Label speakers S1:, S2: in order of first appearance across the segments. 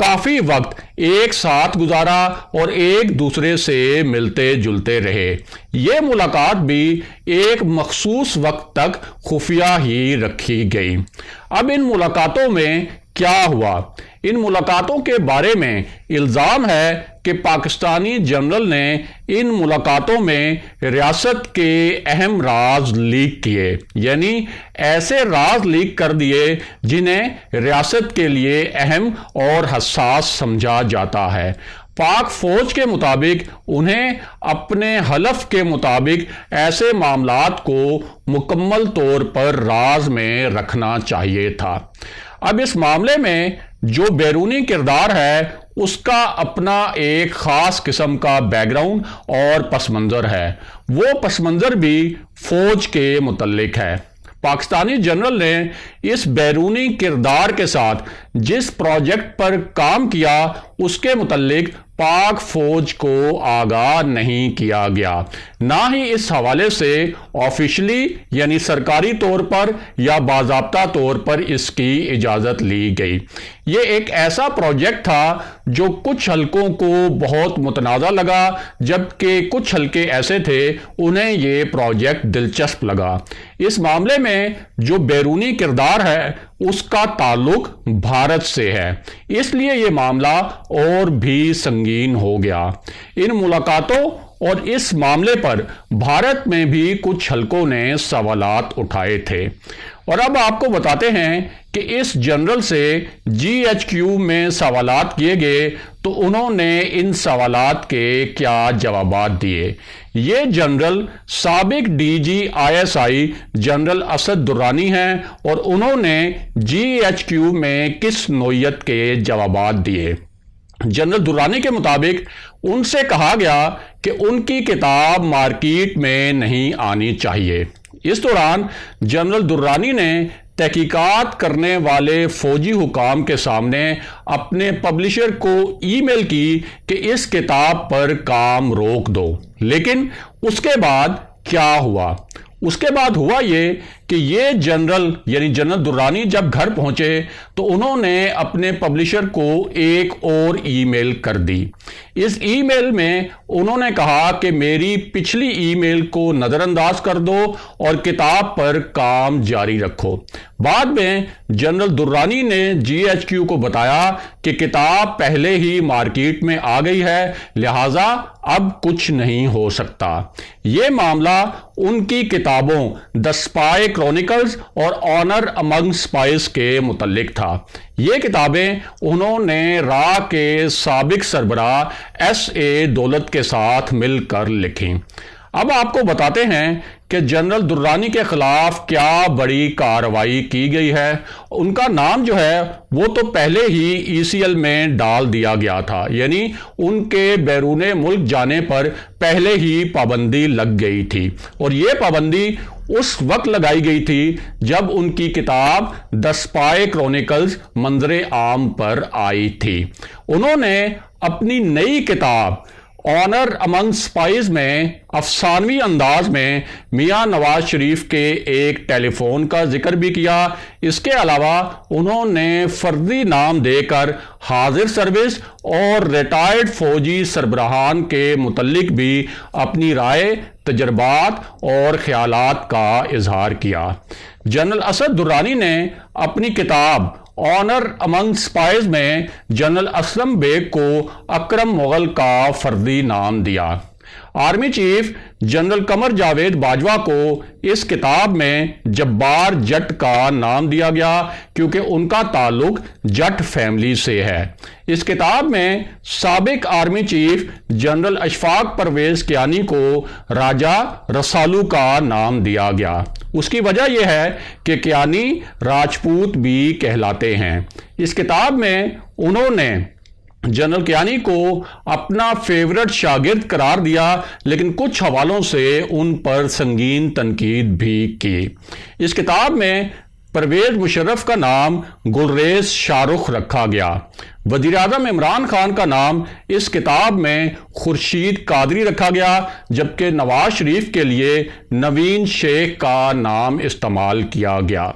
S1: کافی وقت ایک ساتھ گزارا اور ایک دوسرے سے ملتے جلتے رہے۔ یہ ملاقات بھی ایک مخصوص وقت تک خفیہ ہی رکھی گئی۔ اب ان ملاقاتوں میں کیا ہوا؟ ان ملاقاتوں کے بارے میں الزام ہے کہ پاکستانی جنرل نے ان ملاقاتوں میں ریاست کے اہم راز لیک کیے، یعنی ایسے راز لیک کر دیے جنہیں ریاست کے لیے اہم اور حساس سمجھا جاتا ہے۔ پاک فوج کے مطابق انہیں اپنے حلف کے مطابق ایسے معاملات کو مکمل طور پر راز میں رکھنا چاہیے تھا۔ اب اس معاملے میں جو بیرونی کردار ہے اس کا اپنا ایک خاص قسم کا بیک گراؤنڈ اور پس منظر ہے۔ وہ پس منظر بھی فوج کے متعلق ہے۔ پاکستانی جنرل نے اس بیرونی کردار کے ساتھ جس پروجیکٹ پر کام کیا اس کے متعلق پاک فوج کو آگاہ نہیں کیا گیا، نہ ہی اس حوالے سے آفیشلی یعنی سرکاری طور پر یا باضابطہ طور پر اس کی اجازت لی گئی۔ یہ ایک ایسا پروجیکٹ تھا جو کچھ حلقوں کو بہت متنازع لگا، جبکہ کچھ حلقے ایسے تھے انہیں یہ پروجیکٹ دلچسپ لگا۔ اس معاملے میں جو بیرونی کردار ہے اس کا تعلق بھارت سے ہے، اس لیے یہ معاملہ اور بھی سنگین ہو گیا۔ ان ملاقاتوں اور اس معاملے پر بھارت میں بھی کچھ حلقوں نے سوالات اٹھائے تھے، اور اب آپ کو بتاتے ہیں کہ اس جنرل سے جی ایچ کیو میں سوالات کیے گئے تو انہوں نے ان سوالات کے کیا جوابات دیے۔ یہ جنرل سابق D G I S I general Asad Durrani ہیں، اور انہوں نے جی ایچ کیو میں کس نوعیت کے جوابات دیے۔ جنرل درانی کے مطابق ان سے کہا گیا کہ ان کی کتاب مارکیٹ میں نہیں آنی چاہیے۔ اس دوران جنرل درانی نے تحقیقات کرنے والے فوجی حکام کے سامنے اپنے پبلشر کو ای میل کی کہ اس کتاب پر کام روک دو، لیکن اس کے بعد کیا ہوا؟ اس کے بعد ہوا یہ کہ یہ جنرل یعنی جنرل درانی جب گھر پہنچے تو انہوں نے اپنے پبلشر کو ایک اور ای میل کر دی۔ اس ای میل میں انہوں نے کہا کہ میری پچھلی ای میل کو نظر انداز کر دو اور کتاب پر کام جاری رکھو۔ بعد میں جنرل درانی نے جی ایچ کیو کو بتایا کہ کتاب پہلے ہی مارکیٹ میں آ گئی ہے، لہٰذا اب کچھ نہیں ہو سکتا۔ یہ معاملہ ان کی کتابوں دی اسپائی کرونیکلز اور آنر امنگ اسپائز کے متعلق تھا۔ یہ کتابیں انہوں نے را کے سابق سربراہ ایس اے دولت کے ساتھ مل کر لکھیں۔ اب آپ کو بتاتے ہیں کہ جنرل درانی کے خلاف کیا بڑی کارروائی کی گئی ہے۔ ان کا نام جو ہے وہ تو پہلے ہی ای سی ایل میں ڈال دیا گیا تھا، یعنی ان کے بیرون ملک جانے پر پہلے ہی پابندی لگ گئی تھی، اور یہ پابندی اس وقت لگائی گئی تھی جب ان کی کتاب دی اسپائی کرونیکلز منظر عام پر آئی تھی۔ انہوں نے اپنی نئی کتاب آنر امنگ اسپائز میں افسانوی انداز میں میاں نواز شریف کے ایک ٹیلی فون کا ذکر بھی کیا۔ اس کے علاوہ انہوں نے فردی نام دے کر حاضر سروس اور ریٹائرڈ فوجی سربراہان کے متعلق بھی اپنی رائے، تجربات اور خیالات کا اظہار کیا۔ جنرل اسد درانی نے اپنی کتاب آنر امنگ اسپائز میں جنرل اسلم بیگ کو اکرم مغل کا فردی نام دیا۔ Army chief general Qamar Javed Bajwa کو اس کتاب میں جبار جٹ کا نام دیا گیا کیونکہ ان کا تعلق جٹ فیملی سے ہے۔ اس کتاب میں سابق army chief general Ashfaq Parvez Kayani کو راجہ رسالو کا نام دیا گیا۔ اس کی وجہ یہ ہے کہ کیانی راجپوت بھی کہلاتے ہیں۔ اس کتاب میں انہوں نے جنرل کیانی کو اپنا فیورٹ شاگرد قرار دیا، لیکن کچھ حوالوں سے ان پر سنگین تنقید بھی کی۔ اس کتاب میں پرویز مشرف کا نام گلریز شاہ رخ رکھا گیا۔ وزیر اعظم عمران خان کا نام اس کتاب میں خورشید قادری رکھا گیا، جبکہ نواز شریف کے لیے نوین شیخ کا نام استعمال کیا گیا۔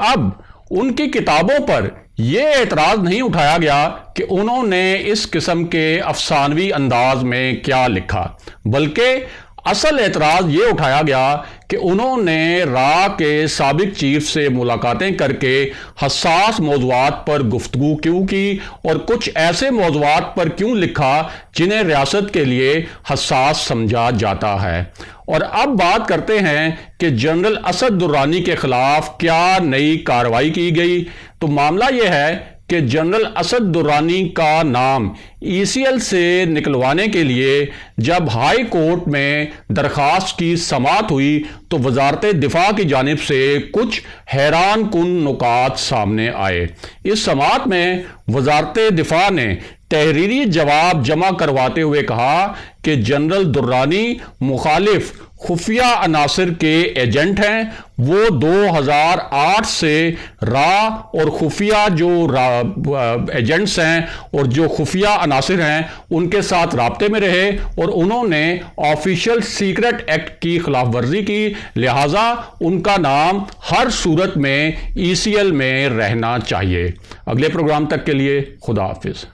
S1: اب ان کی کتابوں پر یہ اعتراض نہیں اٹھایا گیا کہ انہوں نے اس قسم کے افسانوی انداز میں کیا لکھا، بلکہ اصل اعتراض یہ اٹھایا گیا کہ انہوں نے را کے سابق چیف سے ملاقاتیں کر کے حساس موضوعات پر گفتگو کیوں کی اور کچھ ایسے موضوعات پر کیوں لکھا جنہیں ریاست کے لیے حساس سمجھا جاتا ہے۔ اور اب بات کرتے ہیں کہ جنرل اسد درانی کے خلاف کیا نئی کارروائی کی گئی۔ تو معاملہ یہ ہے کہ جنرل اسد درانی کا نام ای سی ایل سے نکلوانے کے لیے جب ہائی کورٹ میں درخواست کی سماعت ہوئی تو وزارت دفاع کی جانب سے کچھ حیران کن نکات سامنے آئے۔ اس سماعت میں وزارت دفاع نے تحریری جواب جمع کرواتے ہوئے کہا کہ جنرل درانی مخالف خفیہ عناصر کے ایجنٹ ہیں، وہ 2008 سے را اور خفیہ جو ایجنٹس ہیں اور جو خفیہ عناصر ہیں ان کے ساتھ رابطے میں رہے اور انہوں نے آفیشل سیکرٹ ایکٹ کی خلاف ورزی کی، لہٰذا ان کا نام ہر صورت میں ای سی ایل میں رہنا چاہیے۔ اگلے پروگرام تک کے لیے خدا حافظ۔